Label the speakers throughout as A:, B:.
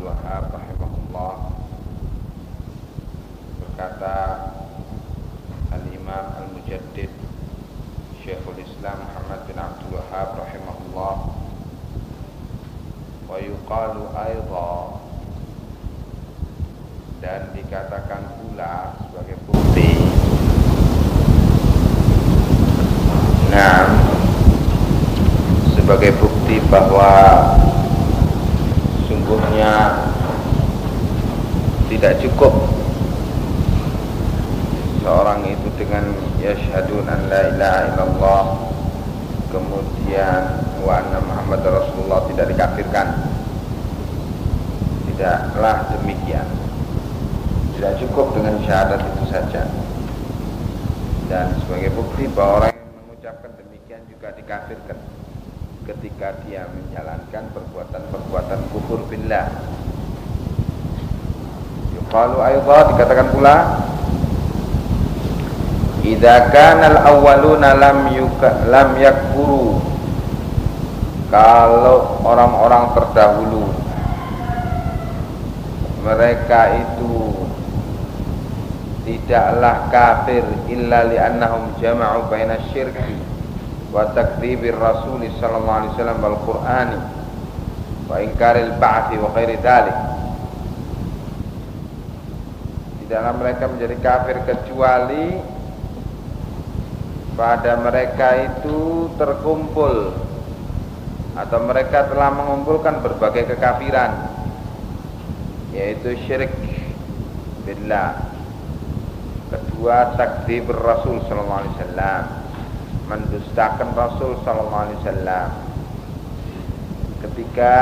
A: Abdul Wahhab rahimahullah berkata, Al-Imam Al-Mujaddid Syekhul Islam Muhammad bin Abdul Wahhab rahimahullah, wa yuqalu aidha, dan dikatakan pula sebagai bukti. Nah, sebagai bukti bahwa sungguhnya tidak cukup seorang itu dengan yashhadun an la ilaha illallah kemudian wa anna Muhammad Rasulullah tidak dikafirkan. Tidaklah demikian. Tidak cukup dengan syahadat itu saja. Dan sebagai bukti bahwa orang yang mengucapkan demikian juga dikafirkan ketika dia menjalankan perbuatan-perbuatan kufur billah. Yuqalu aidha, dikatakan pula, idza kana al-awwaluna lam yakfuru, kalau orang-orang terdahulu mereka itu tidaklah kafir illa li'annahum jama'u baina syirki wa takdzibir rasul sallallahu alaihi wasallam wal qur'ani wa inkaril ba'thi wa ghairi dzalik. Tidaklah mereka menjadi kafir kecuali pada mereka itu terkumpul atau mereka telah mengumpulkan berbagai kekafiran, yaitu syirik billah, kedua takdzib Rasul sallallahu alaihi wasallam, mendustakan Rasul sallallahu alaihi wasallam, ketiga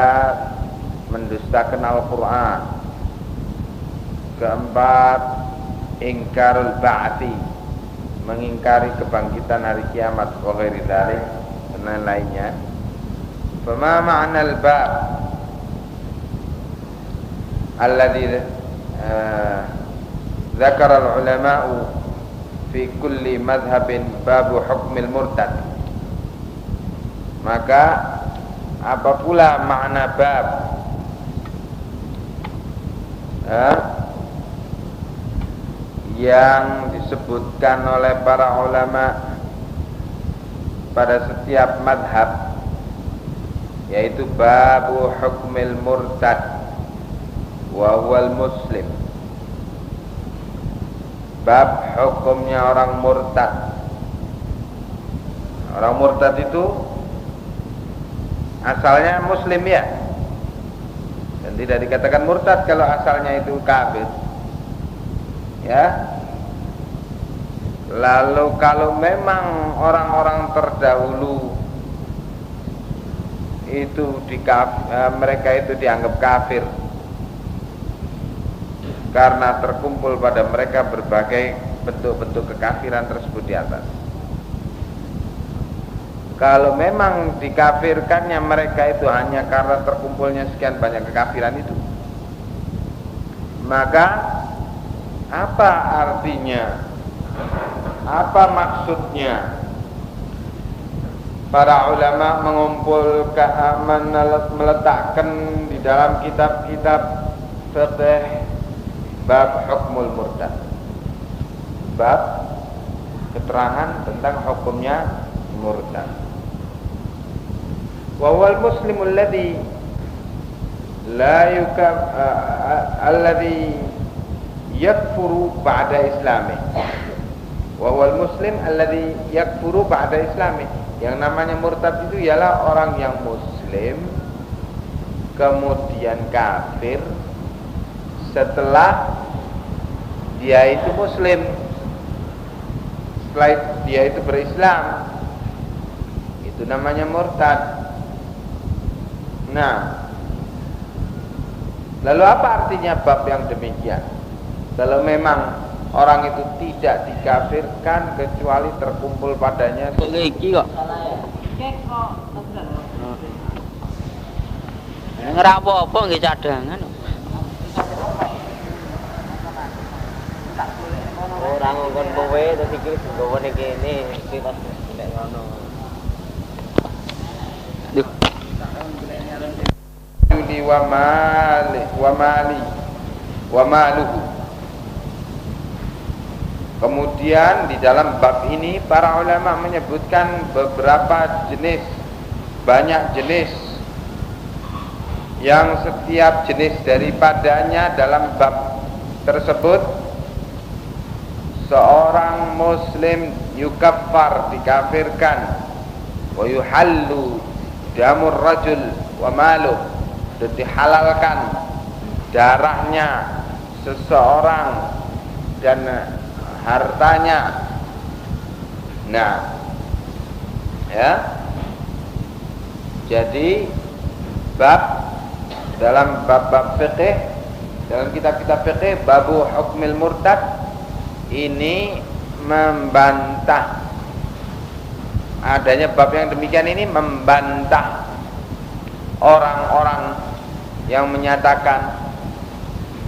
A: mendustakan Al-Qur'an, keempat ingkarul ba'ti, mengingkari kebangkitan hari kiamat, wa ghairi dzalik, dan lainnya. Fama ma'na al-bab alladhi dzakara al-ulama'u fi kulli madhhabin babu hukmil murtad. Maka apa pula makna bab yang disebutkan oleh para ulama pada setiap madhab, yaitu babu hukmil murtad wa huwal muslim, bab hukumnya orang murtad. Orang murtad itu asalnya muslim ya, dan tidak dikatakan murtad kalau asalnya itu kafir ya. Lalu kalau memang orang-orang terdahulu itu mereka itu dianggap kafir karena terkumpul pada mereka berbagai bentuk-bentuk kekafiran tersebut di atas. Kalau memang dikafirkannya mereka itu hanya karena terkumpulnya sekian banyak kekafiran itu, maka apa artinya, apa maksudnya para ulama mengumpulkan, meletakkan di dalam kitab-kitab fiqh bab hukmul murtad, bab keterangan tentang hukumnya murtad. Wa huwal muslimul ladzi la alladzi yakfuru ba'da islami. Wa huwal muslim alladzi yakfuru ba'da islami. Yang namanya murtad itu ialah orang yang muslim kemudian kafir setelah dia itu muslim, setelah dia itu berislam, itu namanya murtad. Nah, lalu apa artinya bab yang demikian? Kalau memang orang itu tidak dikafirkan kecuali terkumpul padanya
B: iki kok. Ngerapo apa nggih cadangan. Ora ngongkon kowe terus iki nggawane kene iki pas nek ngono. Duh.
A: wa maluhu. Kemudian di dalam bab ini para ulama menyebutkan beberapa jenis, banyak jenis, yang setiap jenis daripadanya dalam bab tersebut seorang muslim yukaffar, dikafirkan, wa yuhallu damur rajul wa maluh, dan dihalalkan darahnya seseorang dan hartanya. Nah, ya. Jadi dalam bab-bab fikih, dalam kitab-kitab fikih, babu hukmil murtad ini membantah adanya bab yang demikian. Ini membantah orang-orang yang menyatakan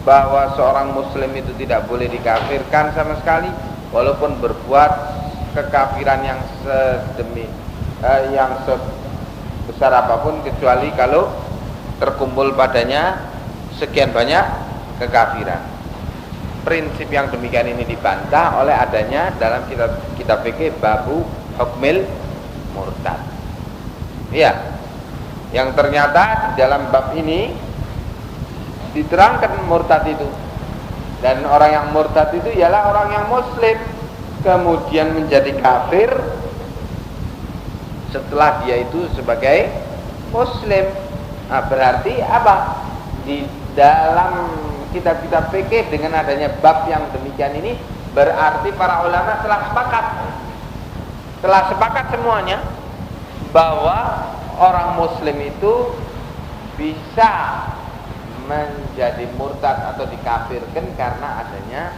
A: bahwa seorang muslim itu tidak boleh dikafirkan sama sekali walaupun berbuat kekafiran yang sebesar apapun, kecuali kalau terkumpul padanya sekian banyak kekafiran. Prinsip yang demikian ini dibantah oleh adanya dalam kitab fikih babu hukmil murtad. Iya, yang ternyata di dalam bab ini diterangkan murtad itu, dan orang yang murtad itu ialah orang yang muslim kemudian menjadi kafir setelah dia itu sebagai muslim. Nah, berarti apa? Di dalam kitab-kitab fikih dengan adanya bab yang demikian ini, berarti para ulama telah sepakat semuanya bahwa orang muslim itu bisa menjadi murtad atau dikafirkan karena adanya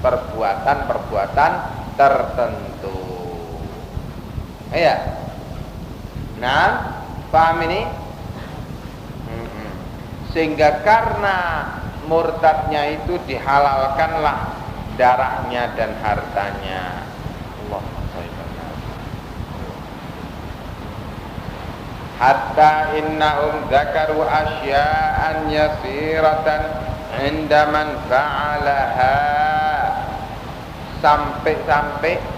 A: perbuatan-perbuatan tertentu. Iya. Nah, paham ini? Sehingga karena murtadnya itu dihalalkanlah darahnya dan hartanya. Hatta innahum dzakaru asya'an yasiratan 'inda man fa'alaha. Sampai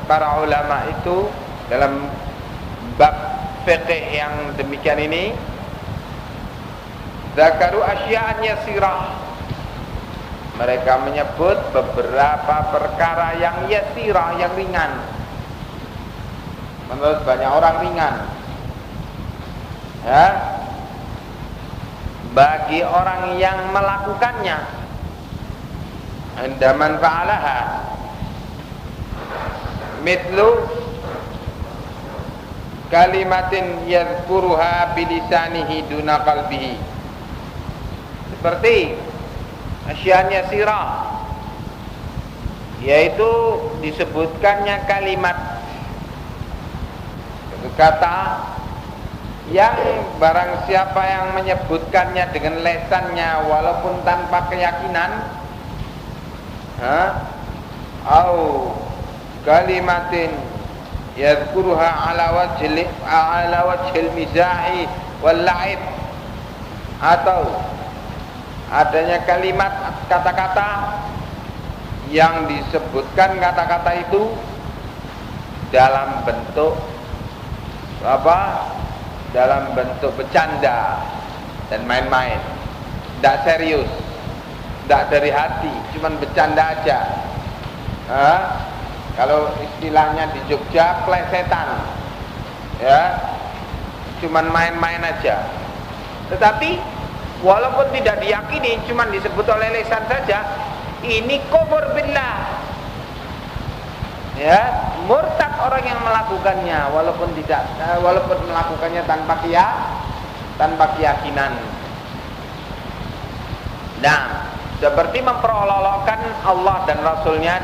A: para ulama itu dalam bab fikih yang demikian ini, dzakaru asya'an yasirah, mereka menyebut beberapa perkara yang yasirah, yang ringan. Menurut banyak orang ringan, ya, bagi orang yang melakukannya. Andaman fa'alaha mitlu kalimatin yadhkuruha bilisanihi duna qalbihi, seperti asya'nya sirah, yaitu disebutkannya kalimat, kata yang barang siapa yang menyebutkannya dengan lesannya walaupun tanpa keyakinan, au kalimatin yadhkuruha ala wajhil mizahi wal la'ib, atau adanya kalimat kata-kata yang disebutkan kata-kata itu dalam bentuk apa? Dalam bentuk bercanda dan main-main, tidak serius, tidak dari hati, cuman bercanda aja. Kalau istilahnya di Jogja plesetan, ya, cuman main-main aja. Tetapi walaupun tidak diyakini, cuman disebut oleh lisan saja, ini kufur billah. Ya, murtad orang yang melakukannya walaupun melakukannya tanpa keyakinan. Nah, seperti memperolok-olokkan Allah dan Rasulnya,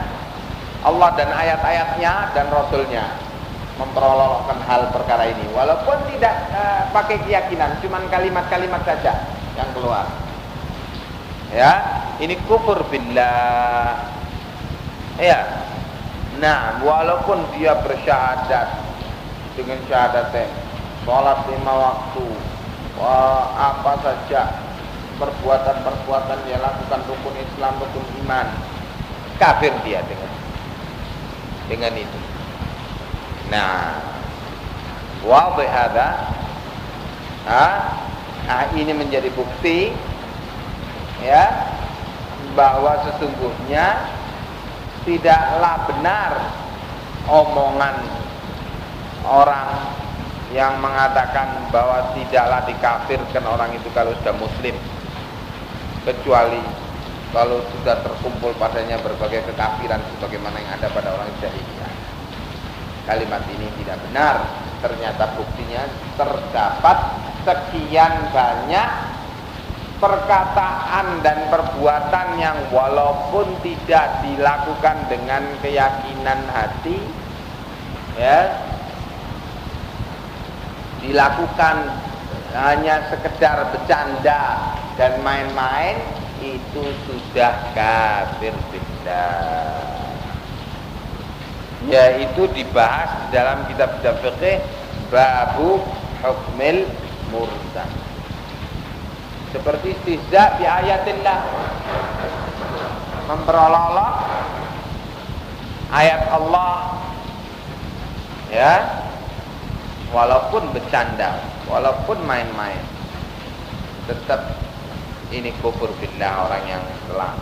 A: Allah dan ayat-ayatnya dan Rasulnya, memperolok-olokkan hal perkara ini walaupun tidak pakai keyakinan, cuman kalimat-kalimat saja yang keluar. Ya, ini kufur billah. Ya. Nah, walaupun dia bersyahadat dengan syahadatain, sholat 5 waktu, apa saja, perbuatan-perbuatan dia lakukan rukun Islam, rukun iman, kafir dia dengan itu. Nah, wadih hadza. Ini menjadi bukti ya bahwa sesungguhnya tidaklah benar omongan orang yang mengatakan bahwa tidaklah dikafirkan orang itu kalau sudah muslim, kecuali kalau sudah terkumpul padanya berbagai kekafiran sebagaimana yang ada pada orang jahiliyah. Kalimat ini tidak benar. Ternyata buktinya terdapat sekian banyak perkataan dan perbuatan yang walaupun tidak dilakukan dengan keyakinan hati, ya, dilakukan hanya sekedar bercanda dan main-main, itu sudah kafir billah. Yaitu dibahas dalam kitab-kitab fikih babu hukmil murtad. Seperti istihza bi ayatillah, memperolok-olok ayat Allah, ya, walaupun bercanda, walaupun main-main, tetap ini kufur billah orang yang telah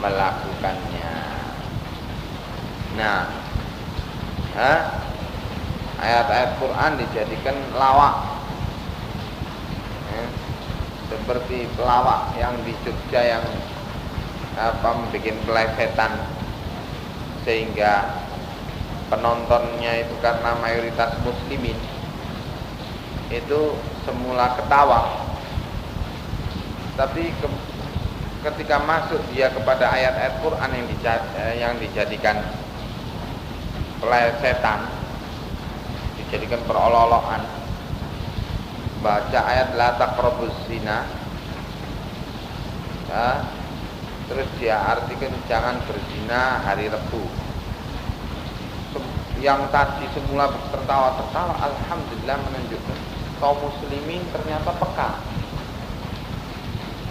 A: melakukannya. Nah, ayat-ayat Quran dijadikan lawak, seperti pelawak yang di Jogja yang membuat pelesetan, sehingga penontonnya itu karena mayoritas muslimin itu semula ketawa, tapi ketika masuk dia kepada ayat-ayat Quran yang dijadikan pelesetan, dijadikan perolok-olokan, baca ayat la taqrabuz zina, ya, terus dia artikan jangan berzina hari Rabu. Yang tadi semula tertawa-tertawa, alhamdulillah menunjukkan kaum muslimin ternyata peka.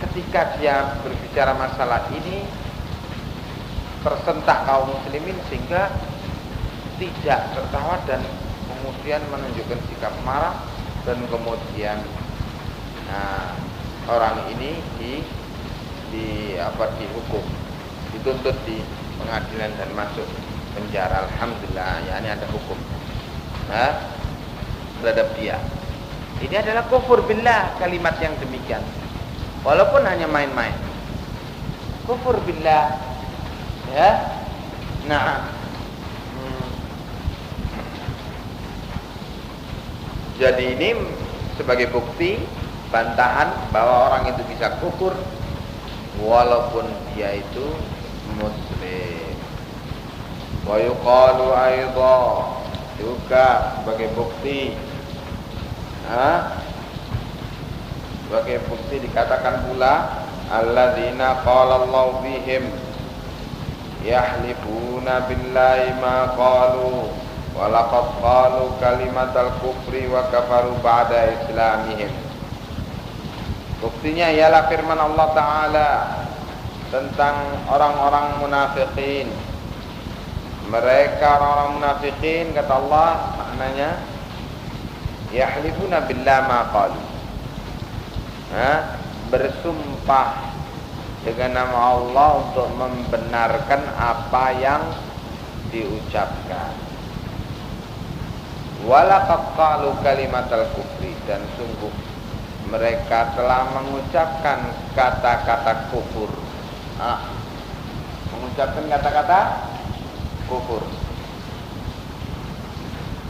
A: Ketika dia berbicara masalah ini, tersentak kaum muslimin sehingga tidak tertawa dan kemudian menunjukkan sikap marah, dan kemudian orang ini dihukum, dituntut di pengadilan dan masuk penjara. Alhamdulillah, ya, ini ada hukum terhadap dia. Ini adalah kufur billah, kalimat yang demikian, walaupun hanya main-main. Kufur billah, ya. Nah, jadi ini sebagai bukti bantahan bahwa orang itu bisa kufur walaupun dia itu muslim. Wa yuqalu aidha, juga sebagai bukti, sebagai bukti dikatakan pula alladzina qala Allahu fihim yahlifuna billahi ma qalu wa laqad qalu kalimatal kufri wa kafaru ba'da islamihim. Buktinya ialah firman Allah Ta'ala tentang orang-orang munafikin. Mereka orang-orang munafikin, kata Allah, maknanya yahlifuna billah ma qalu, bersumpah dengan nama Allah untuk membenarkan apa yang diucapkan. Walaqad qalu kalimatal kufri, dan sungguh mereka telah mengucapkan kata-kata kufur. Mengucapkan kata-kata kufur.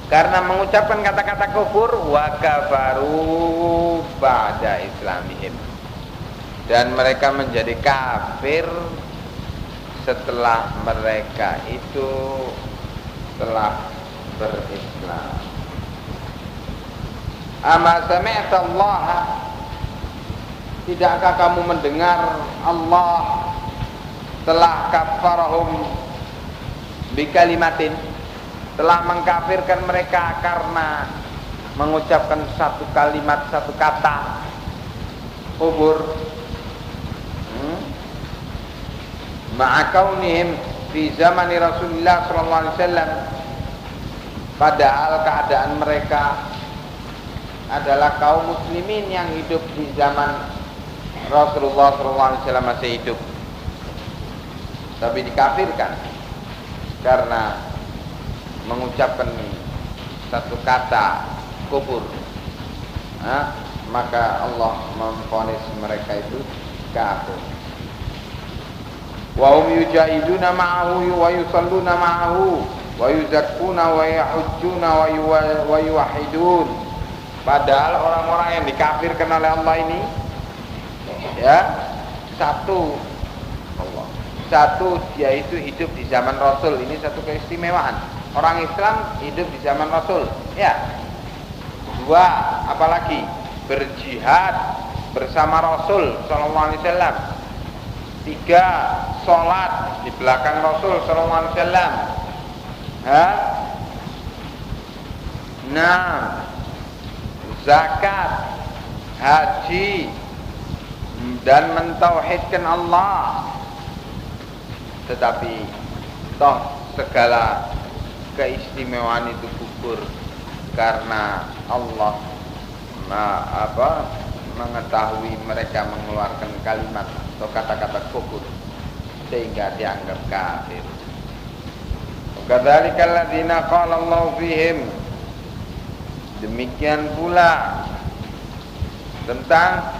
A: Karena mengucapkan kata-kata kufur, wa kafaru ba'da islamihim, dan mereka menjadi kafir setelah mereka itu telah berislam. Ama sami'ta Allah, tidakkah kamu mendengar Allah telah kafarahum bikalimatin, telah mengkafirkan mereka karena mengucapkan satu kalimat, satu kata kufur. ma'akaunihim fi zamani Rasulullah sallallahu alaihi wasallam, padahal keadaan mereka adalah kaum muslimin yang hidup di zaman Rasulullah sallallahu alaihi wasallam masih hidup, tapi dikafirkan karena mengucapkan satu kata kufur. Maka Allah memvonis mereka itu kafir. Wa hum yujahiduna ma'ahu wa yusalluna ma'ahu wa yuzakkuna wa yahujjuna wa yuwahhidun. Padahal orang-orang yang dikafirkan oleh Allah ini satu dia itu hidup di zaman Rasul. Ini satu keistimewaan. Orang Islam hidup di zaman Rasul. Dua, apalagi berjihad bersama Rasul sallallahu alaihi wasallam. Tiga, sholat di belakang Rasul sallallahu alaihi wasallam. Zakat, haji, dan mentauhidkan Allah. Tetapi toh segala keistimewaan itu gugur karena Allah mengetahui mereka mengeluarkan kalimat atau kata-kata kufur sehingga dianggap kafir. Kadzalikal ladzina qala Allahu fihim, demikian pula tentang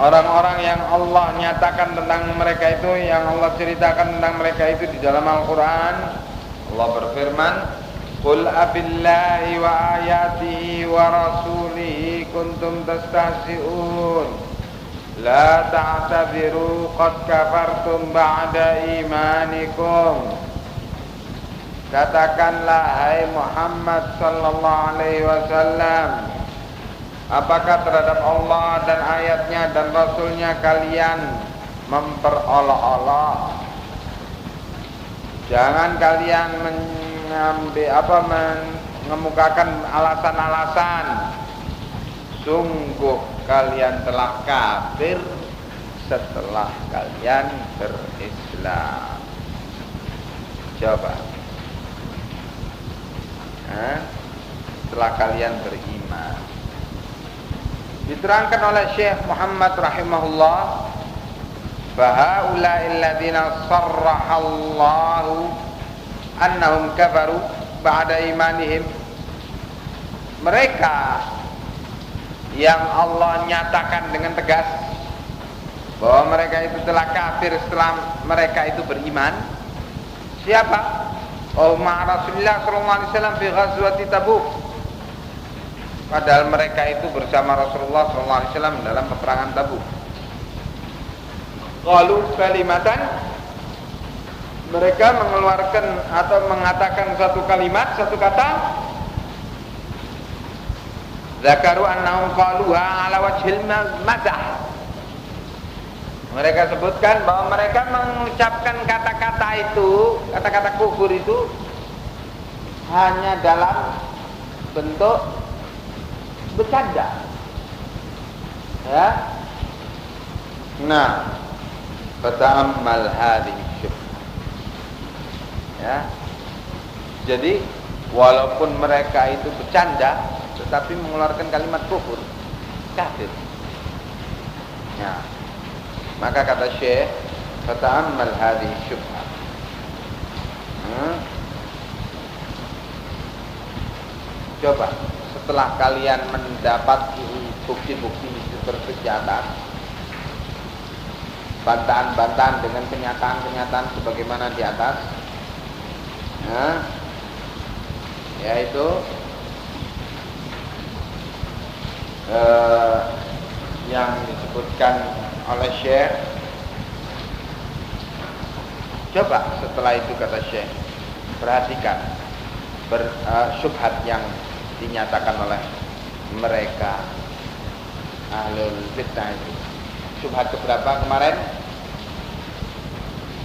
A: orang-orang yang Allah nyatakan tentang mereka itu, yang Allah ceritakan tentang mereka itu di dalam Al-Quran. Allah berfirman, Qul abillahi wa ayatihi wa rasulihi kuntum tastahzi'un la ta'tabiru qad kafartum ba'da imanikum. Katakanlah hai Muhammad sallallahu alaihi wasallam, apakah terhadap Allah dan ayatnya dan Rasulnya kalian memperolok-olok? Jangan kalian mengemukakan alasan-alasan. Sungguh kalian telah kafir setelah kalian berislam. Coba. Setelah kalian beriman. Diterangkan oleh Syekh Muhammad rahimahullah, fahaula'il ladzina sarrahallahu annahum kafaru ba'da imanihim. Mereka yang Allah nyatakan dengan tegas bahwa mereka itu telah kafir setelah mereka itu beriman. Siapa? Rasulullah sallallahu alaihi wasallam fi ghazwati Tabuk. Padahal mereka itu bersama Rasulullah sallallahu alaihi wasallam dalam peperangan Tabuk. Qalu kalimatan, mereka mengeluarkan atau mengatakan satu kalimat, satu kata. Zakaru annahum qaluha ala wajhil mazah. Mereka sebutkan bahwa mereka mengucapkan kata-kata itu, kata-kata kufur itu hanya dalam bentuk bercanda. Nah, fata'ammal hadhihi syubhah. Jadi walaupun mereka itu bercanda, tetapi mengeluarkan kalimat kufur, kafir. Maka kata Syekh, fata'ammal hadhihi syubhah. Coba setelah kalian mendapat bukti-bukti itu seperti atas, bantahan-bantahan dengan kenyataan-kenyataan sebagaimana di atas, yaitu yang disebutkan oleh Syekh. Coba setelah itu kata Syekh, perhatikan syubhat yang dinyatakan oleh mereka ahlul fitnah itu. Syubhat keberapa kemarin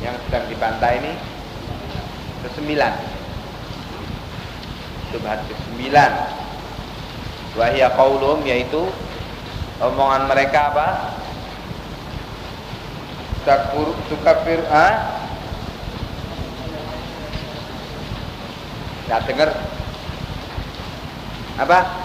A: yang sedang dibantah ini? Ke-9. Syubhat ke-9. Wa hiya qaulum, yaitu omongan mereka apa? tukafir nggak dengar apa?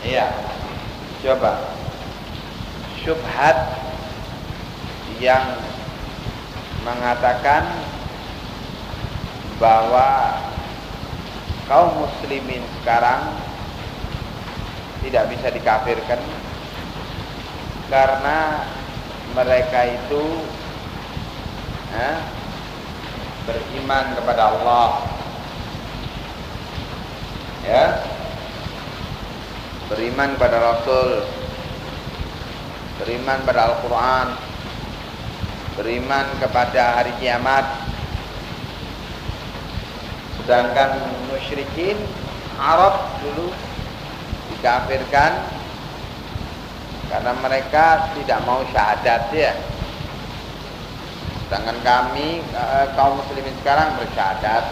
A: Iya, coba syubhat yang mengatakan bahwa kaum muslimin sekarang tidak bisa dikafirkan karena mereka itu beriman kepada Allah, ya, beriman pada Rasul, beriman pada Al-Quran, beriman kepada hari kiamat. Sedangkan musyrikin Arab dulu dikafirkan karena mereka tidak mau syahadat, ya. Sedangkan kami kaum muslimin sekarang bersyahadat.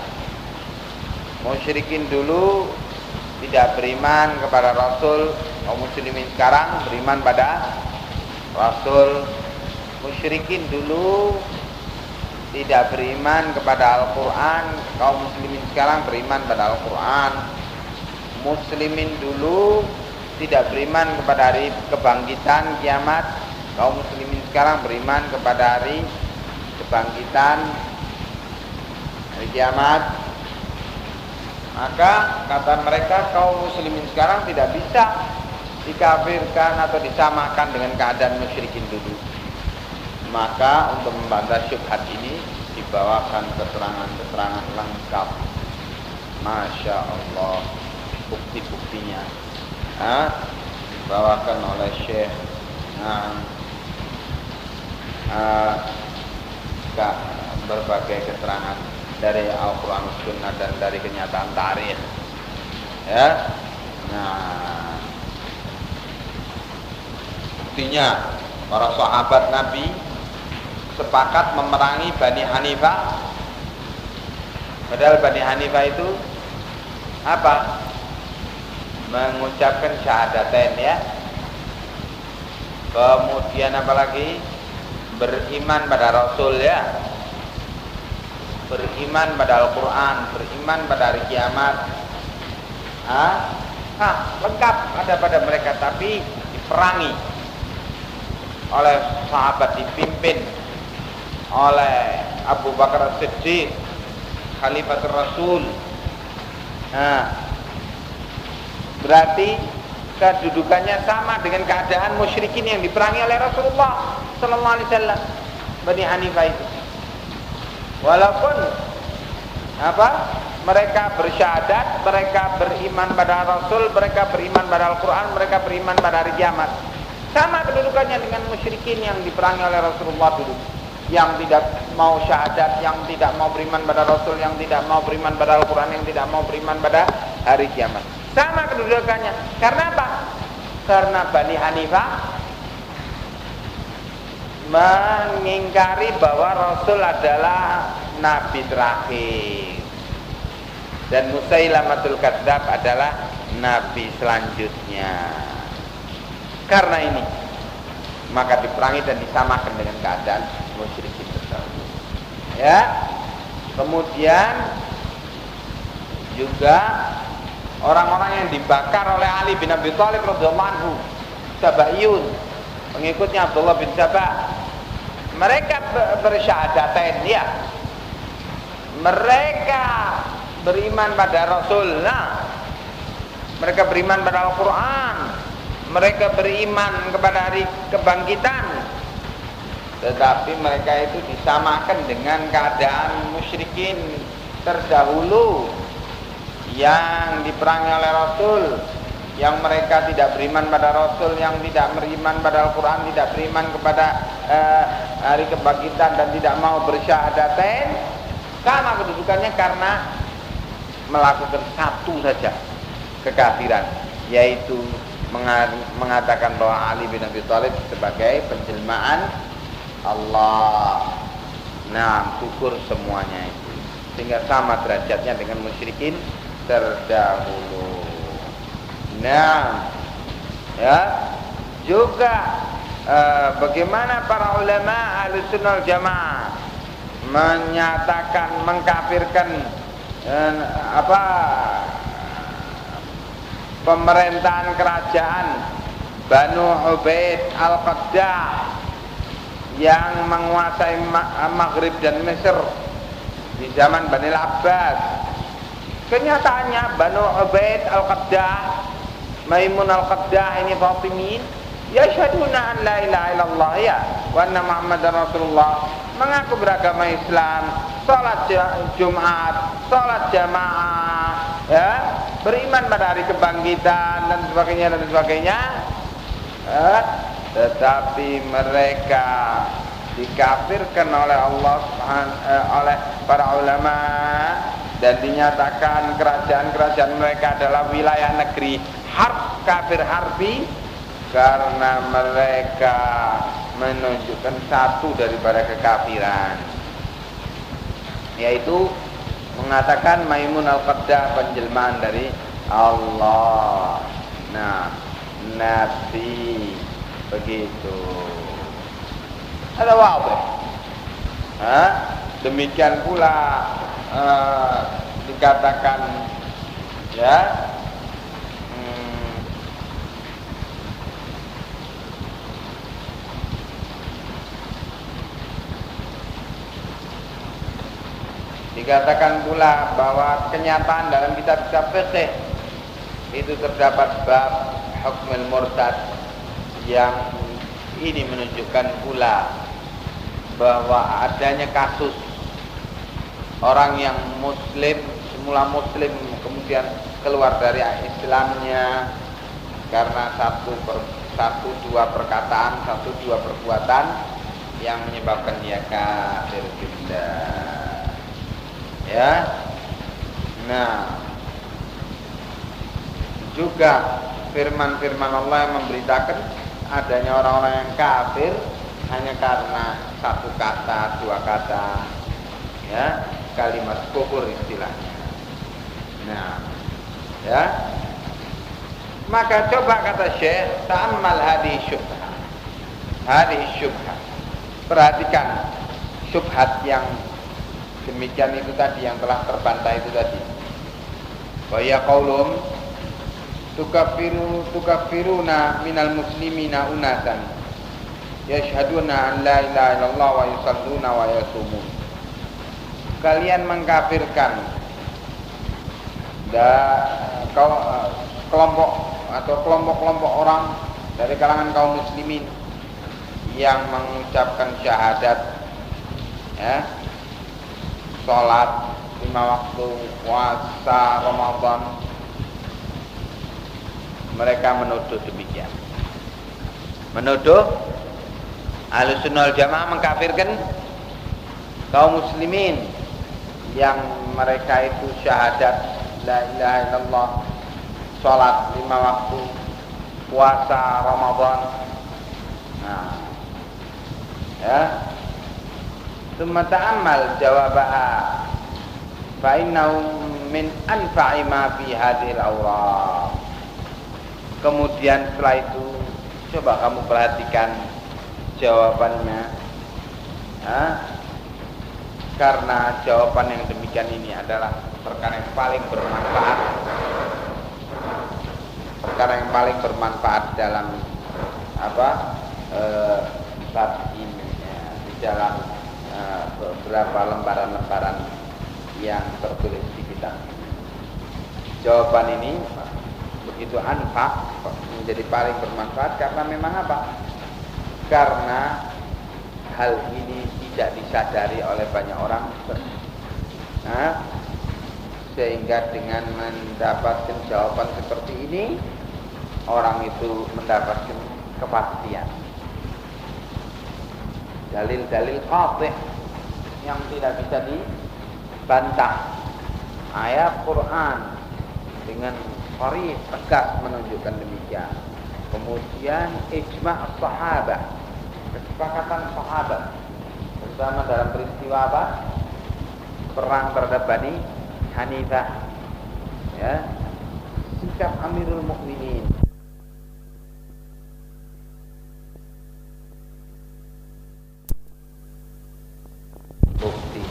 A: Musyrikin dulu tidak beriman kepada Rasul, kaum muslimin sekarang beriman pada Rasul. Musyrikin dulu tidak beriman kepada Al-Quran, kaum muslimin sekarang beriman pada Al-Quran. Muslimin dulu tidak beriman kepada hari kebangkitan kiamat, kaum muslimin sekarang beriman kepada hari kebangkitan hari kiamat. Maka kata mereka kaum muslimin sekarang tidak bisa dikafirkan atau disamakan dengan keadaan musyrikin dulu. Maka untuk membantah syubhat ini dibawakan keterangan-keterangan lengkap. Masya Allah, bukti-buktinya dibawakan oleh Syekh berbagai keterangan dari Al-Quran Sunnah dan dari kenyataan tarikh, ya. Nah, buktinya para sahabat Nabi sepakat memerangi Bani Hanifah. Padahal Bani Hanifah itu apa? Mengucapkan syahadatain, ya. Kemudian apalagi? Beriman pada Rasul, ya. Beriman pada Al-Quran, beriman pada hari kiamat. Lengkap ada pada mereka, tapi diperangi oleh sahabat, dipimpin oleh Abu Bakar As-Siddiq, Khalifatul Rasul. Berarti kedudukannya sama dengan keadaan musyrikin yang diperangi oleh Rasulullah sallallahu alaihi wasallam, Bani Hanifah itu. Walaupun mereka bersyahadat, mereka beriman pada Rasul, mereka beriman pada Al-Quran, mereka beriman pada hari kiamat, sama kedudukannya dengan musyrikin yang diperangi oleh Rasulullah dulu, yang tidak mau syahadat, yang tidak mau beriman pada Rasul, yang tidak mau beriman pada Al-Quran, yang tidak mau beriman pada hari kiamat. Sama kedudukannya. Karena apa? Karena Bani Hanifah mengingkari bahwa Rasul adalah Nabi terakhir dan Musailamatul Kadzdzab adalah Nabi selanjutnya. Karena ini maka diperangi dan disamakan dengan keadaan musyrikin tersebut, ya. Kemudian juga orang-orang yang dibakar oleh Ali bin Abi Thalib radhiyallahu anhu, Sabaiyun, pengikutnya Abdullah bin Sabah, mereka bersyahadatain, ya. Mereka beriman pada Rasul, mereka beriman pada Al-Quran, mereka beriman kepada hari kebangkitan, tetapi mereka itu disamakan dengan keadaan musyrikin terdahulu yang diperangi oleh Rasul, yang mereka tidak beriman pada Rasul, yang tidak beriman pada Al-Quran, tidak beriman kepada hari kebangkitan dan tidak mau bersyahadatain. Sama kedudukannya karena melakukan satu saja kekafiran, yaitu mengatakan bahwa Ali bin Abi Thalib sebagai penjelmaan Allah. Nah, gugur semuanya itu, sehingga sama derajatnya dengan musyrikin terdahulu. Nah, ya, juga bagaimana para ulama Ahlussunnah wal Jamaah menyatakan mengkafirkan pemerintahan kerajaan Banu Ubaid Al-Qaddah yang menguasai Maghrib dan Mesir di zaman Bani Abbas. Kenyataannya Banu Ubaid Al-Qaddah, Maimun Al-Qaddah ini Fatimin, yashhaduna an la ilaha illallah ya wa anna Muhammadar Rasulullah, mengaku beragama Islam, salat Jumat, salat jamaah, ya, beriman pada hari kebangkitan dan sebagainya, tetapi mereka dikafirkan oleh Allah oleh para ulama dan dinyatakan kerajaan-kerajaan mereka adalah wilayah negeri harb, kafir harbi, karena mereka menunjukkan satu daripada kekafiran, yaitu mengatakan Maimun Al-Qaddah penjelmaan dari Allah. Nah, Nabi begitu. Ada wadih. Demikian pula dikatakan, ya, dikatakan pula bahwa kenyataan dalam kitab-kitab fikih itu terdapat bab hukmul murtad, yang ini menunjukkan pula bahwa adanya kasus orang yang muslim, semula muslim kemudian keluar dari Islamnya karena satu dua perkataan, satu dua perbuatan yang menyebabkan dia kafir billah. Ya. Nah, juga firman-firman Allah yang memberitakan adanya orang-orang yang kafir hanya karena satu kata, dua kata, ya, kalimat kufur istilahnya. Nah, ya, maka coba kata Syekh, ta'ammal hadhihi syubhah, perhatikan syubhat yang demikian itu tadi, yang telah terbantah itu tadi. Wa ya qaulum tukaffiruna minal muslimina unasan yashhaduna an la ilaha illallah wa yusalluna wa yasumun. Kalian mengkafirkan kelompok orang dari kalangan kaum muslimin yang mengucapkan syahadat, ya, sholat 5 waktu, puasa Ramadan. Mereka menuduh demikian, menuduh Ahlussunnah wal Jamaah mengkafirkan kaum muslimin yang mereka itu syahadat la ilaha illallah, sholat 5 waktu, puasa Ramadan. Nah, ya, tsumma ta'ammal jawabaha fa innahu min anfa'i ma fi hadhil awraq. Kemudian setelah itu coba kamu perhatikan jawabannya, karena jawaban yang demikian ini adalah perkara yang paling bermanfaat, dalam bab ini, ya, di dalam beberapa lembaran-lembaran yang tertulis di kitab. Jawaban ini begitu anfa, menjadi paling bermanfaat karena memang apa? Karena hal ini tidak disadari oleh banyak orang, sehingga dengan mendapatkan jawaban seperti ini, orang itu mendapatkan kepastian, dalil-dalil qat'ih yang tidak bisa dibantah, Ayat Quran dengan sharih tegas menunjukkan demikian. Kemudian ijma' sahabat, kesepakatan sahabat bersama dalam peristiwa apa? Perang terhadap Bani Hanifah. Ya. Sikap Amirul Mukminin. Bukti.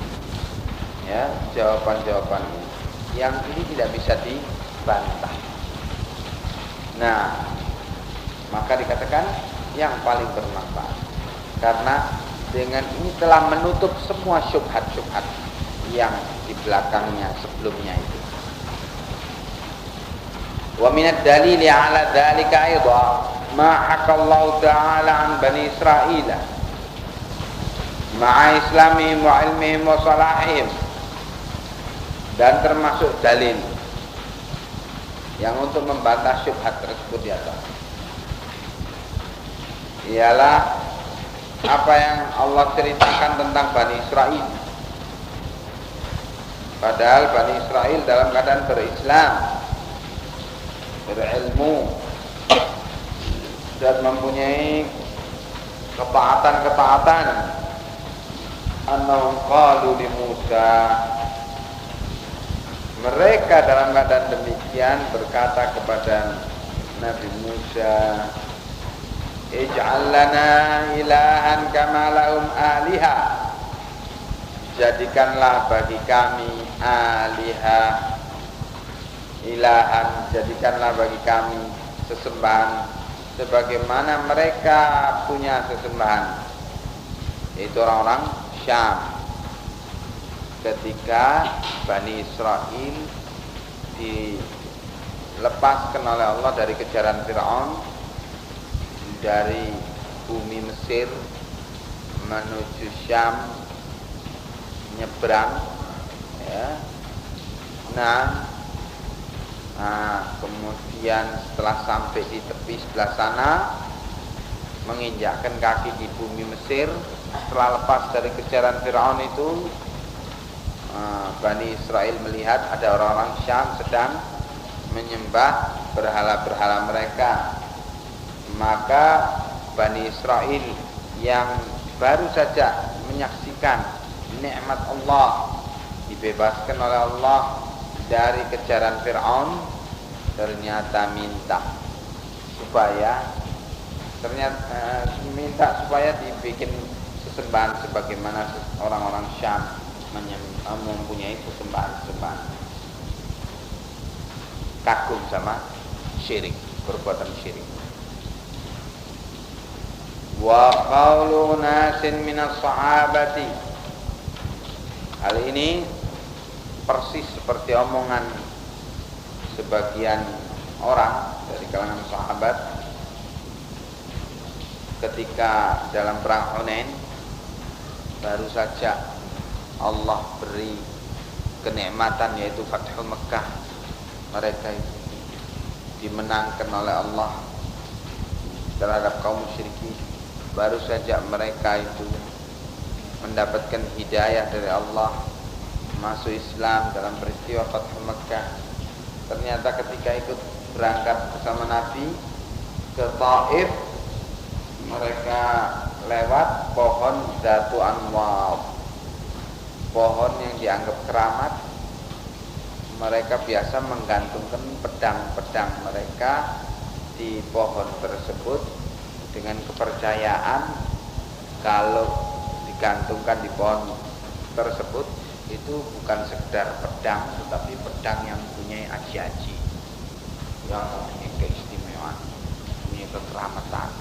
A: Ya, jawaban-jawaban yang ini tidak bisa dibantah. Nah, maka dikatakan yang paling bermanfaat karena dengan ini telah menutup semua syubhat-syubhat yang di belakangnya sebelumnya itu. Wa minad dalili ala dzalika aidha ma hakallahu ta'ala an bani Israil ma'a islamihim wa ilmihim wa salahihim. Dan termasuk dalil yang untuk membantah syubhat tersebut di atas ialah apa yang Allah ceritakan tentang Bani Israil. Padahal Bani Israil dalam keadaan berislam, berilmu, dan mempunyai ketaatan-ketaatan. Annahum qalu li Musa, mereka dalam keadaan demikian berkata kepada Nabi Musa, ij'al lana ilahan kama lahum aliha, jadikanlah bagi kami aliha, ilahan, jadikanlah bagi kami sesembahan sebagaimana mereka punya sesembahan, yaitu orang-orang Syam. Ketika Bani Israil dilepaskan oleh Allah dari kejaran Fir'aun dari bumi Mesir menuju Syam, nyebrang, ya. Nah, kemudian setelah sampai di tepi sebelah sana, menginjakkan kaki di bumi Mesir. Setelah lepas dari kejaran Fir'aun itu, Bani Israil melihat ada orang-orang Syam sedang menyembah berhala-berhala mereka. Maka Bani Israil yang baru saja menyaksikan nikmat Allah, dibebaskan oleh Allah dari kejaran Fir'aun, ternyata minta supaya dibikin sesembahan sebagaimana orang-orang Syam mempunyai sesembahan-sesembahan. Kagum sama syirik, perbuatan syirik. Wa qawlu nasin minas sahabati, hal ini persis seperti omongan sebagian orang dari kalangan sahabat ketika dalam perang Hunain. Baru saja Allah beri kenikmatan, yaitu Fathul Mekah. Mereka itu dimenangkan oleh Allah terhadap kaum musyrikin. Baru saja mereka itu mendapatkan hidayah dari Allah, masuk Islam dalam peristiwa Fathul Mekah. Ternyata ketika ikut berangkat bersama Nabi ke Taif, mereka lewat pohon Zatu Anwar, pohon yang dianggap keramat. Mereka biasa menggantungkan pedang-pedang mereka di pohon tersebut dengan kepercayaan kalau digantungkan di pohon tersebut itu bukan sekedar pedang, tetapi pedang yang mempunyai aji-aji, yang mempunyai keistimewaan, mempunyai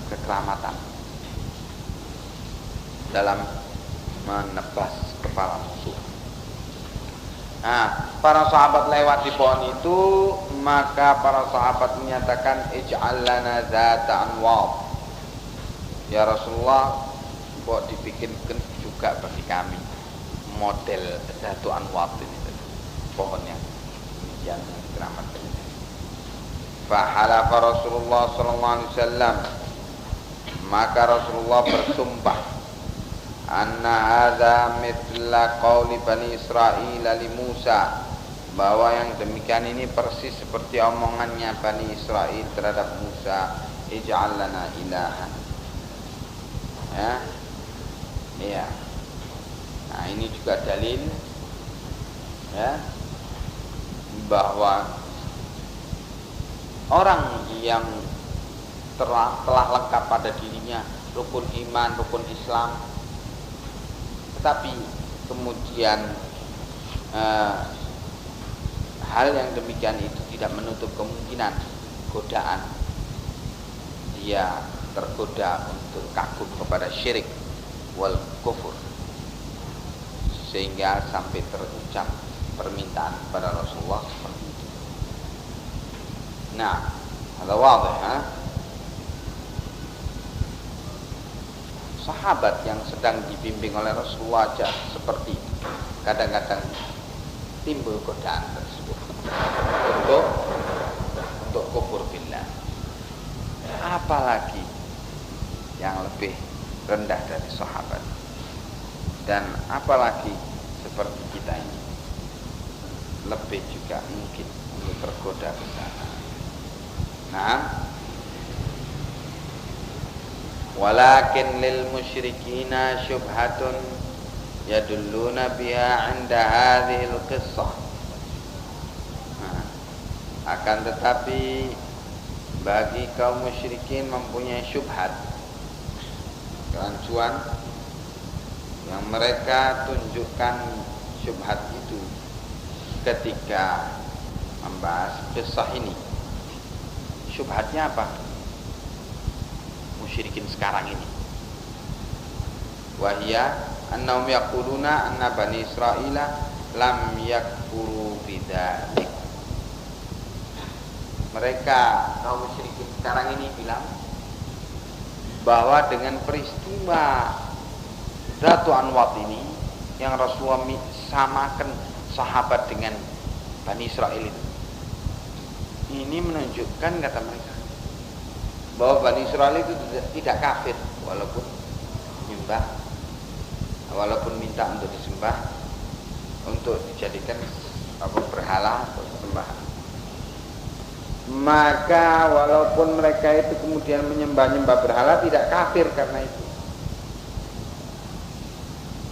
A: kekeramatan dalam menebas kepala musuh. Nah, para sahabat lewat di pohon itu, maka para sahabat menyatakan ij'al lana zata anwar, ya Rasulullah, kok dibikinkan juga bagi kami model Zatu Anwar ini, pohonnya yang dikeramatkan. Fa halafa Rasulullah sallallahu alaihi wasallam, maka Rasulullah bersumpah, anna hadza mithla qauli Bani Israil li Musa, bahwa yang demikian ini persis seperti omongannya Bani Israel terhadap Musa, ij'al lana ilahan. Ya. Iya. Nah, ini juga dalil ya bahwa orang yang telah lengkap pada dirinya rukun iman, rukun Islam, tetapi kemudian hal yang demikian itu tidak menutup kemungkinan godaan dia tergoda untuk kagum kepada syirik wal kufur, sehingga sampai terucap permintaan kepada Rasulullah seperti itu. Nah, ada wadih ya. Sahabat yang sedang dibimbing oleh Rasulullah aja seperti itu, kadang-kadang timbul godaan tersebut untuk kufur billah. Apalagi yang lebih rendah dari sahabat, dan apalagi seperti kita ini lebih juga mungkin untuk tergoda ke sana. Nah, walakin lil musyrikina syubhatun yadulluna biha 'inda hadhil qissah. Akan tetapi bagi kaum musyrikin mempunyai syubhat, kerancuan yang mereka tunjukkan syubhat itu ketika membahas kisah ini. Syubhatnya apa? Musyrikin sekarang ini. Wahia annahum yaquluna anna bani Israila lam yakfuru bidzalik. Mereka kaum musyrikin sekarang ini bilang bahwa dengan peristiwa Dzatu Anwat ini yang Rasulullah samakan sahabat dengan Bani Israel itu, ini menunjukkan, kata mereka, bahwa Bani Israel itu tidak kafir walaupun menyembah, walaupun minta untuk disembah, untuk dijadikan berhala atau sembahan. Maka walaupun mereka itu kemudian menyembah-nyembah berhala, tidak kafir karena itu,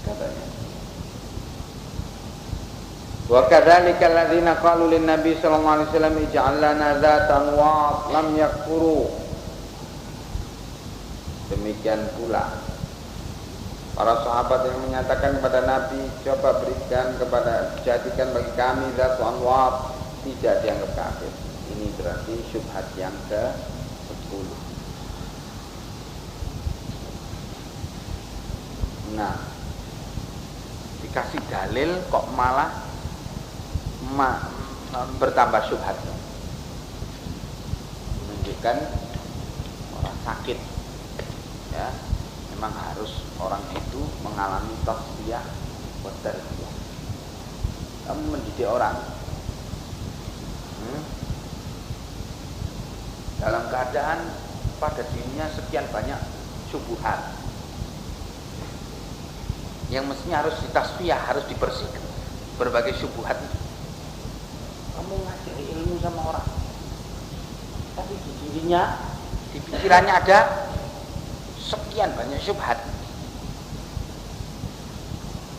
A: katanya. Wa kadzalika alladziina qalu lin nabi sallallahu alaihi wasallam ij'al lana dzatan wa lam yakfuru. Demikian pula para sahabat yang menyatakan kepada Nabi, coba jadikan bagi kami dzatan wa, tidak dianggap kafir. Ini berarti syubhat yang ke-10. Nah, dikasih dalil kok malah bertambah syubhatnya. Menunjukkan orang sakit, ya, memang harus orang itu mengalami tasfiyah wa tarbiyah. Kamu mendidik orang dalam keadaan pada dirinya sekian banyak syubhat yang mestinya harus ditasfiyah, harus dibersihkan berbagai syubhat itu. Kamu ngajari ilmu sama orang, tapi di dirinya, di pikirannya ada sekian banyak syubhat,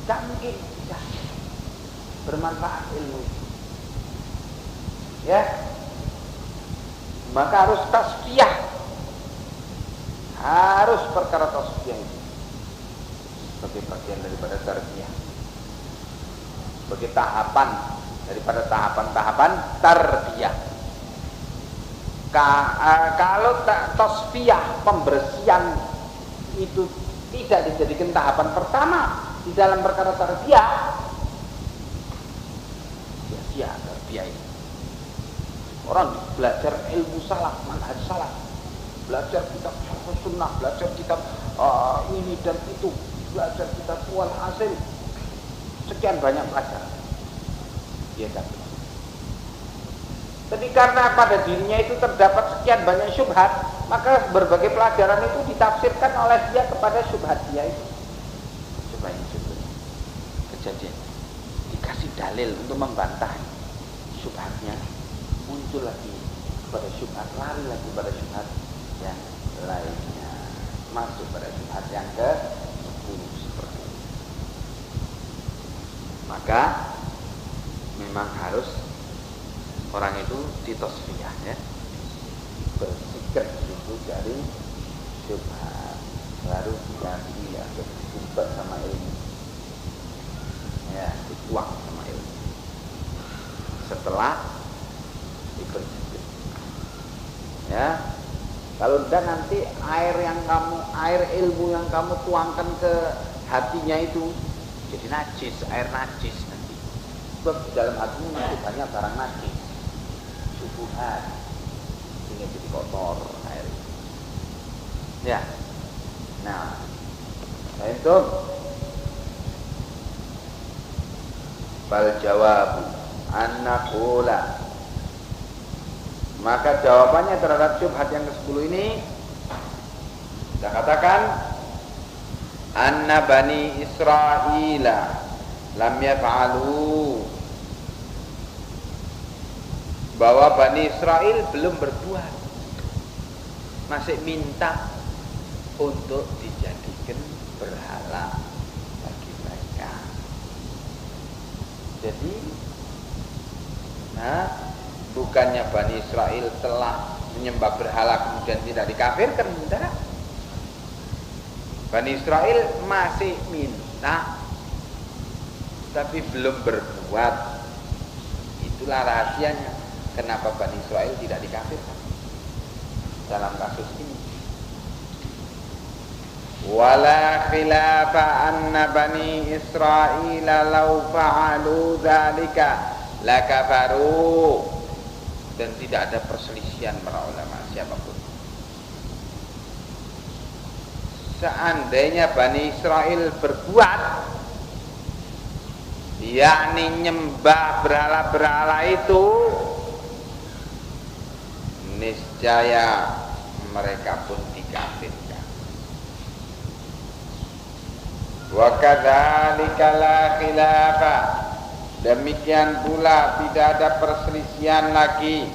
A: tak mungkin bisa bermanfaat ilmu, ya. Maka harus tasfiyah, harus perkara tasfiyah itu sebagai bagian daripada tarbiyah, sebagai tahapan daripada tahapan-tahapan tarbiyah. Kalau tasfiyah, pembersihan itu tidak dijadikan tahapan pertama di dalam perkara tarbiyah, sia-sia tarbiyah ini. Orang belajar ilmu salaf, manhaj salaf, belajar kitab syarh sunnah, belajar kitab ini dan itu, belajar kitab wal hasil, sekian banyak pelajaran dia dapat. Tapi karena pada dirinya itu terdapat sekian banyak syubhat, maka berbagai pelajaran itu ditafsirkan oleh dia kepada syubhat dia itu. Coba ini contohnya kejadian, dikasih dalil untuk membantah. syubhatnya muncul lagi pada syubhat, lari lagi pada syubhat yang lainnya, masuk pada syubhat yang ke-10 seperti itu. Maka memang harus orang itu ditasfiyah, ya, bersihkan itu dari syubhat, baru diganti atau disumbat sama ilmu, ya, dituang sama ilmu. Setelah dibersihkan, ya, kalau tidak nanti air ilmu yang kamu tuangkan ke hatinya itu jadi najis, air najis nanti. Sebab di dalam hatimu masih banyak barang najis, syubhat, sehingga jadi kotor air. Ya, nah, itu bal jawabu an-naqula. Maka jawabannya terhadap syubhat yang ke-10 ini kita katakan anna bani Israila lam yaf'alu, bahwa Bani Israel belum berbuat, masih minta untuk dijadikan berhala bagi mereka. Jadi, bukannya Bani Israel telah menyembah berhala kemudian tidak dikafirkan, tidak. Bani Israel masih minta tapi belum berbuat. Itulah rahasianya kenapa Bani Israel tidak dikafirkan dalam kasus ini. Wala khilafa anna Bani Israel law fa'alu dzalika lakafaru, dan tidak ada perselisihan para ulama siapapun. Seandainya Bani Israel berbuat, yakni nyembah berhala-berhala itu, niscaya mereka pun dikafirkan. Wa kadzalika la khilafa, demikian pula tidak ada perselisihan lagi,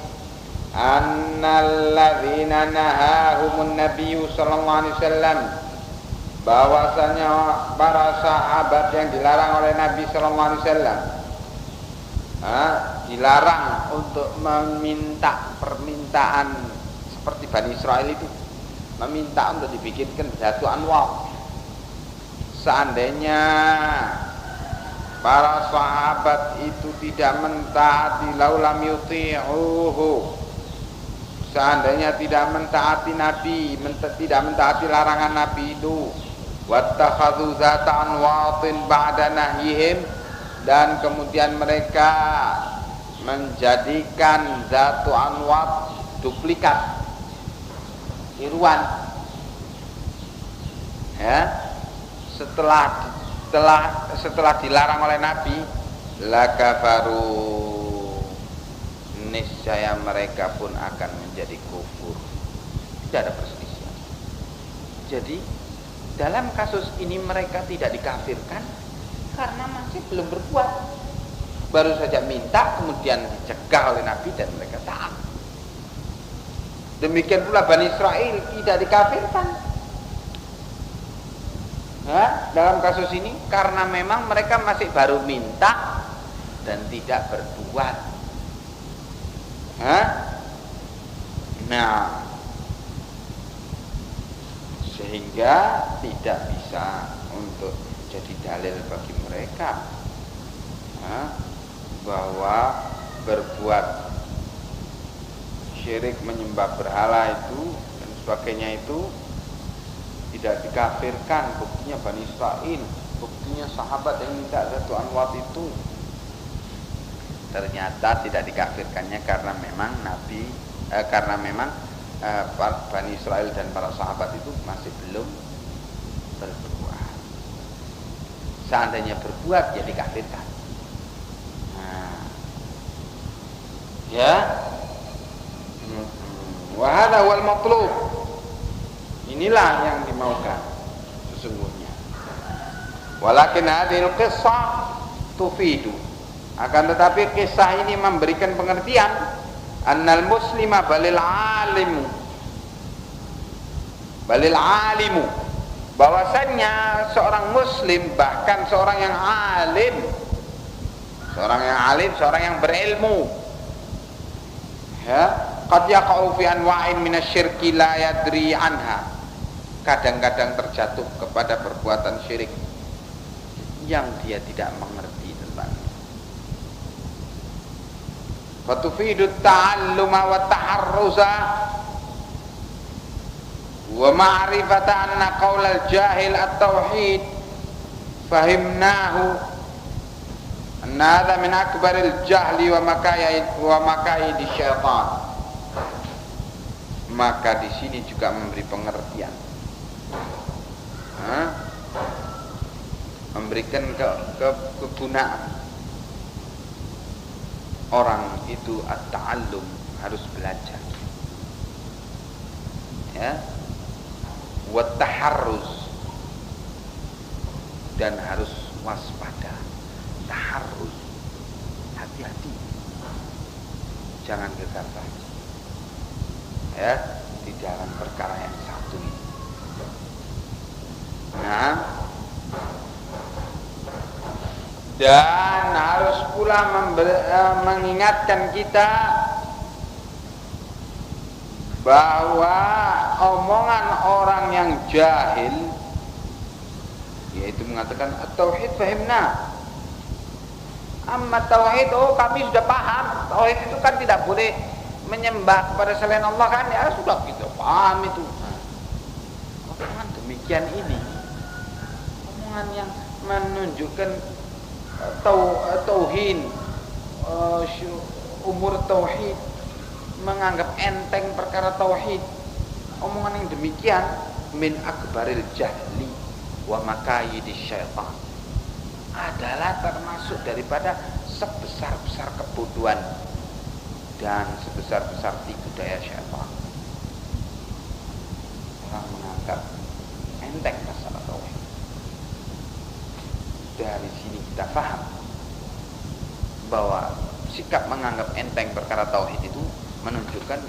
A: annal ladzina nahahumun nabiyyu sallallahu alaihi wasallam, bahwasanya para sahabat yang dilarang oleh Nabi sallallahu alaihi wasallam, dilarang untuk meminta permintaan seperti Bani Israel itu, meminta untuk dibikinkan Zatu Anwar. Seandainya para sahabat itu tidak mentaati, laulam yuti'uhu, seandainya tidak mentaati Nabi, tidak mentaati larangan Nabi itu, wattakhadhu zata anwatin ba'da nahyihim, dan kemudian mereka menjadikan Zatu Anwat duplikat, tiruan, ya, setelah dilarang oleh Nabi, lakafaru, niscaya mereka pun akan menjadi kufur. Tidak ada perselisihan. Jadi dalam kasus ini mereka tidak dikafirkan karena masih belum berbuat, baru saja minta kemudian dicegah oleh Nabi dan mereka taat. Demikian pula Bani Israel tidak dikafirkan dalam kasus ini karena memang mereka masih baru minta dan tidak berbuat. Nah, sehingga tidak bisa untuk jadi dalil bagi mereka bahwa berbuat syirik, menyembah berhala itu dan sebagainya itu tidak dikafirkan. Buktinya Bani Israel, buktinya sahabat yang minta Zatu Anwat itu, ternyata tidak dikafirkannya karena memang Bani Israel dan para sahabat itu masih belum berbuat. Seandainya berbuat ya dikafirkan. Ya, wa hadza wal matlub, inilah yang dimaukan sesungguhnya. Walakin hadhil qissah tufidu Akan tetapi kisah ini memberikan pengertian annal muslima balil alimu, bahwasannya seorang muslim, bahkan seorang yang alim, seorang yang berilmu, ya, qad yaqa'u fi anwa'in minasyirki la yadri anha, kadang-kadang terjatuh kepada perbuatan syirik yang dia tidak mengerti tentangnya. Fatufidu ta'alluma wa taharruza wa ma'rifata anna qaulal jahil at-tauhid fahimnahu anna hadha min akbaril jahli wa makayidi syaitan. Maka di sini juga memberi pengertian, memberikan kegunaan orang itu at-ta'allum, harus belajar, ya, wa taharruz, dan harus waspada. Taharruz, hati-hati, jangan gegabah, ya, di dalam perkara yang satu ini. Nah, dan harus pula mengingatkan kita bahwa omongan orang yang jahil, yaitu mengatakan at-tauhid fahimna, amma tauhid, oh kami sudah paham, tauhid itu kan tidak boleh menyembah kepada selain Allah, kan, ya sudah kita paham itu. Omongan demikian ini, omongan yang menunjukkan tauhid, umur tauhid, menganggap enteng perkara tauhid, omongan yang demikian min akbaril jahli wa makayidi syaitan, adalah termasuk daripada sebesar-besar kebodohan dan sebesar-besar tipu daya syaitan. Orang menganggap enteng masalah tauhid. Dari sini kita paham bahwa sikap menganggap enteng perkara tauhid itu menunjukkan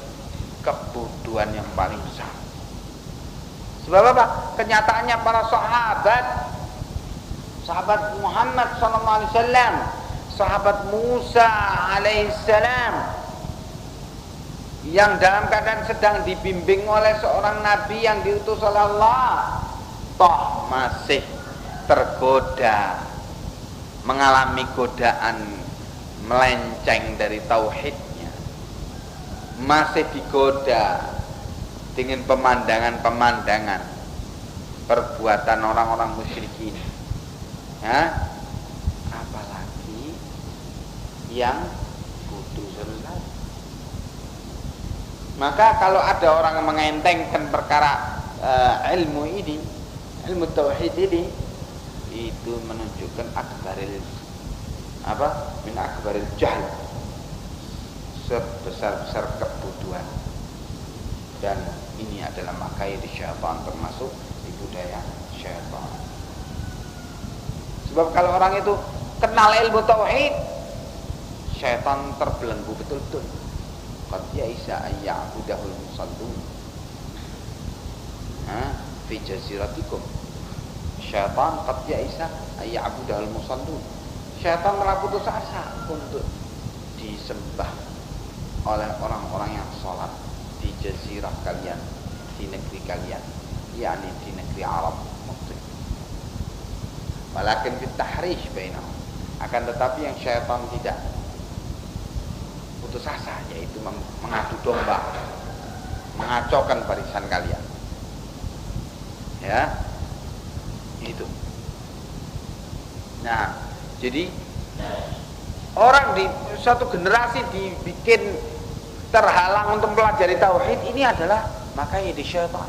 A: kebodohan yang paling besar. Sebab apa? Kenyataannya para sahabat Muhammad SAW, sahabat Musa alaihissalam, yang dalam keadaan sedang dibimbing oleh seorang nabi yang diutus oleh Allah, toh masih tergoda, mengalami godaan melenceng dari tauhidnya, masih digoda dengan pemandangan-pemandangan perbuatan orang-orang musyrikin, ya, apalagi yang bodoh selesai. Maka kalau ada orang yang mengentengkan perkara ilmu ini, ilmu tauhid ini, itu menunjukkan min akbaril jahl, sebesar-besar kebodohan. Dan ini adalah makayid syaitan, termasuk tipu daya syaitan. Sebab kalau orang itu kenal ilmu tauhid, syaitan terbelenggu betul-betul. Qad ya'isa ayya'budahul musallun fi jaziratikum. Syaitan qad ya'isa ayya'budahul musallun. Syaitan telah putus asa untuk disembah oleh orang-orang yang sholat di jazirah kalian, di negeri kalian, yakni di negeri Arab waktu itu. Walakin fit tahrish bainahum, akan tetapi yang syaitan tidak putus asa, yaitu mengadu domba, mengacaukan barisan kalian, ya, itu. Nah, jadi orang di suatu generasi dibikin terhalang untuk mempelajari tauhid, ini adalah makanya di syaitan,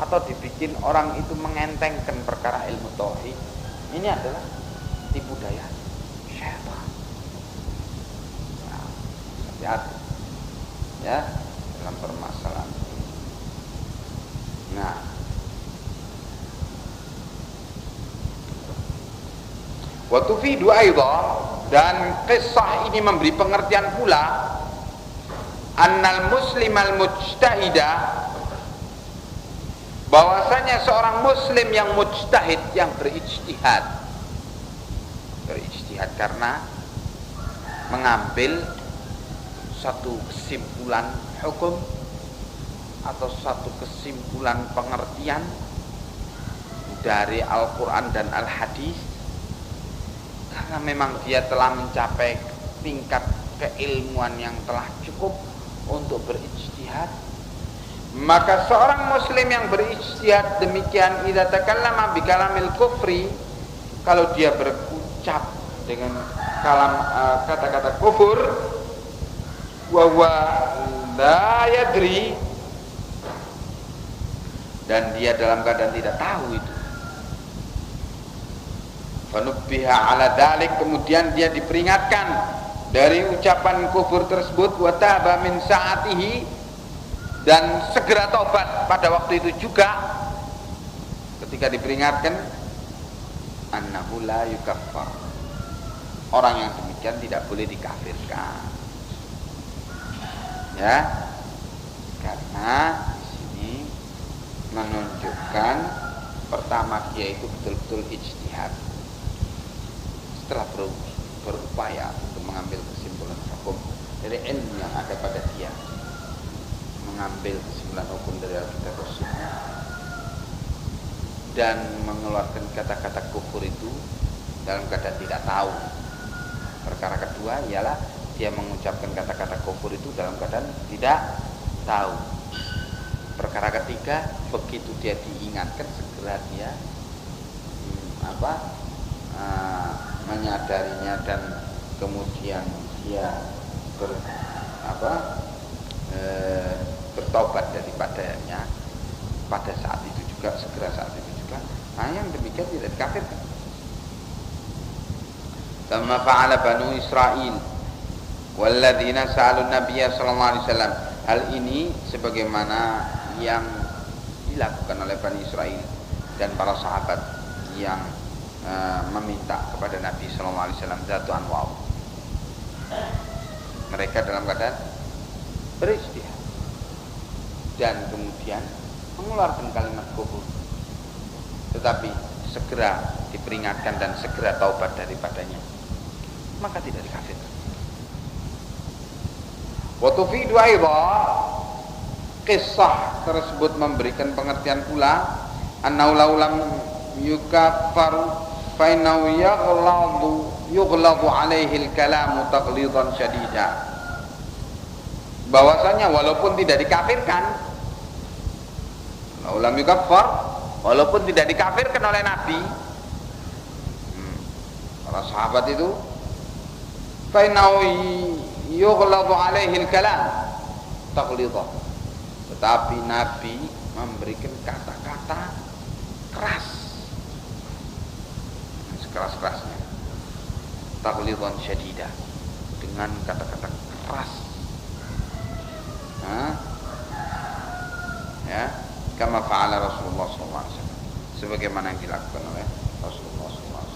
A: atau dibikin orang itu mengentengkan perkara ilmu tauhid, ini adalah tipu daya syaitan. Nah, hati-hati ya dalam permasalahan ini. Nah, Wa tufidu aidha, dan kisah ini memberi pengertian pula annal muslimal mujtahida, bahwasanya seorang muslim yang mujtahid, yang berijtihad karena mengambil satu kesimpulan hukum atau satu kesimpulan pengertian dari Al-Quran dan Al-Hadis, karena memang dia telah mencapai tingkat keilmuan yang telah cukup untuk berijtihad, maka seorang muslim yang berijtihad demikian idza takallama bi kalamil kufri, kalau dia berucap dengan kata-kata kufur, wa huwa la yadri, dan dia dalam keadaan tidak tahu itu, fanubbiha ala dalik, kemudian dia diperingatkan dari ucapan kufur tersebut, wa taba min sa'atihi, dan segera taubat pada waktu itu juga ketika diperingatkan, annahu la yukaffar, orang yang demikian tidak boleh dikafirkan, ya, karena di sini menunjukkan pertama dia itu betul-betul ijtihad, setelah berupaya untuk mengambil kesimpulan hukum dari ilmu yang ada pada dia, mengambil kesimpulan hukum dari Alkitab dan Sunnah, dan mengeluarkan kata-kata kufur itu dalam keadaan tidak tahu. Perkara kedua ialah dia mengucapkan kata-kata kufur itu dalam keadaan tidak tahu. Perkara ketiga, begitu dia diingatkan segera dia menyadarinya dan kemudian dia bertobat daripadanya pada saat itu juga, segera saat itu juga. Nah, yang demikian tidak dikafirkan. Kama fa'ala Banu Israil walladzina sa'alun Nabiyya sallallahu alaihi wasallam. Hal ini sebagaimana yang dilakukan oleh Bani Israil dan para sahabat yang meminta kepada Nabi sallallahu alaihi wasallam zatu anwa'. Mereka dalam keadaan berijtihad dan kemudian mengeluarkan kalimat kufur, tetapi segera diperingatkan dan segera taubat daripadanya, maka tidak dikafirkan. Wa tufidu aidha, kisah tersebut memberikan pengertian pula annahu lam yukaffaru fa innahu yughladu alaihi al-kalamu taqlidan syadida, bahwasanya walaupun tidak dikafirkan, lam yukaffar, walaupun tidak dikafirkan oleh Nabi, para sahabat itu, fa innahu yughladu alaihi al-kalam taqlidan, tetapi Nabi memberikan kata-kata keras, sekeras-kerasnya, taqlidan syadida, dengan kata-kata keras, ya, kama fa'ala Rasulullah SAW, sebagaimana yang dilakukan oleh Rasulullah SAW,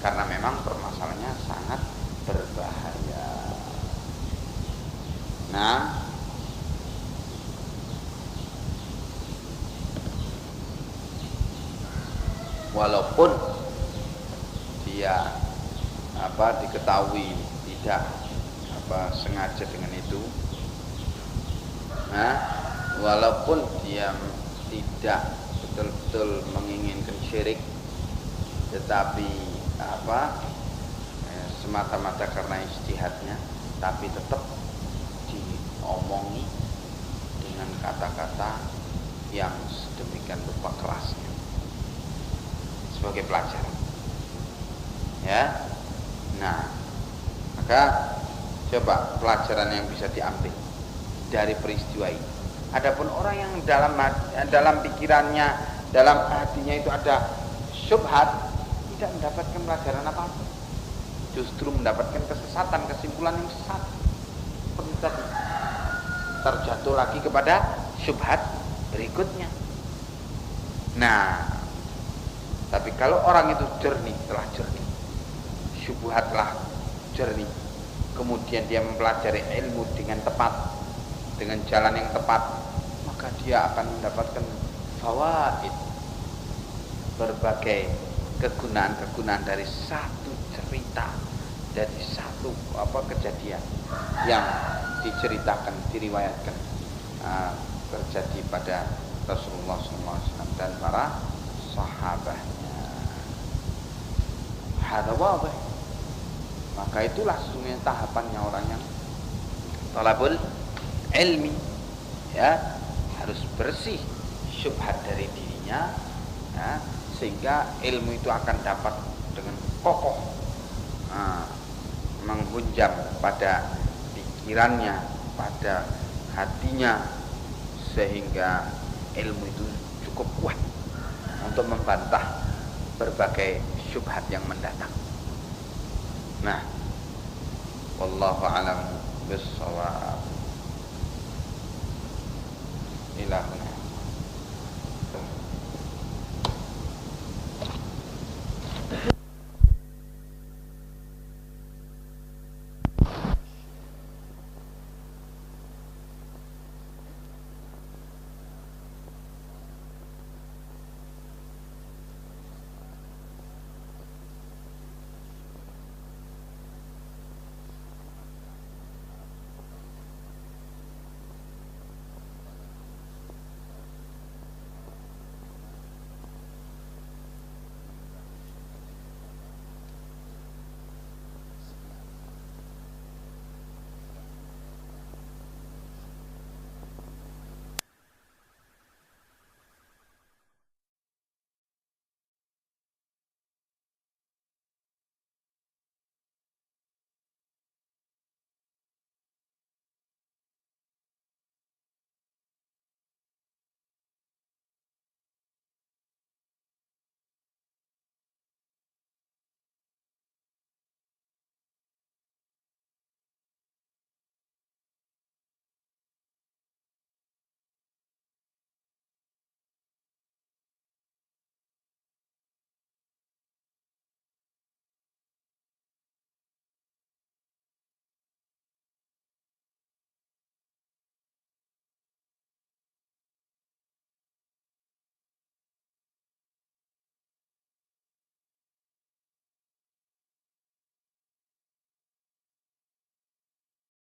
A: karena memang permasalahannya sangat berbahaya. Nah, walaupun dia diketahui tidak sengaja dengan itu, walaupun dia tidak betul-betul menginginkan syirik, tetapi semata-mata karena ijtihadnya, tapi tetap diomongi dengan kata-kata yang sedemikian rupa kerasnya sebagai pelajaran, ya. Nah, maka coba pelajaran yang bisa diambil dari peristiwa ini. Adapun orang yang dalam pikirannya, dalam hatinya itu ada syubhat, tidak mendapatkan pelajaran apa-apa, justru mendapatkan kesesatan, kesimpulan yang sesat. Seperti tadi, terjatuh lagi kepada syubhat berikutnya. Nah, tapi kalau orang itu jernih, telah jernih, syubhatlah jernih, kemudian dia mempelajari ilmu dengan tepat, dengan jalan yang tepat, maka dia akan mendapatkan fawaid, berbagai kegunaan-kegunaan dari satu cerita, dari satu kejadian yang diceritakan, diriwayatkan terjadi pada Rasulullah SAW dan para sahabatnya. Hadza wadih. Maka itulah sesungguhnya tahapannya orang yang talabul ilmi, ya, harus bersih syubhat dari dirinya, ya, sehingga ilmu itu akan dapat dengan kokoh menghunjam pada pikirannya, pada hatinya, sehingga ilmu itu cukup kuat untuk membantah berbagai syubhat yang mendatang. Nah, wallahu a'lam bissawab. Ilahuna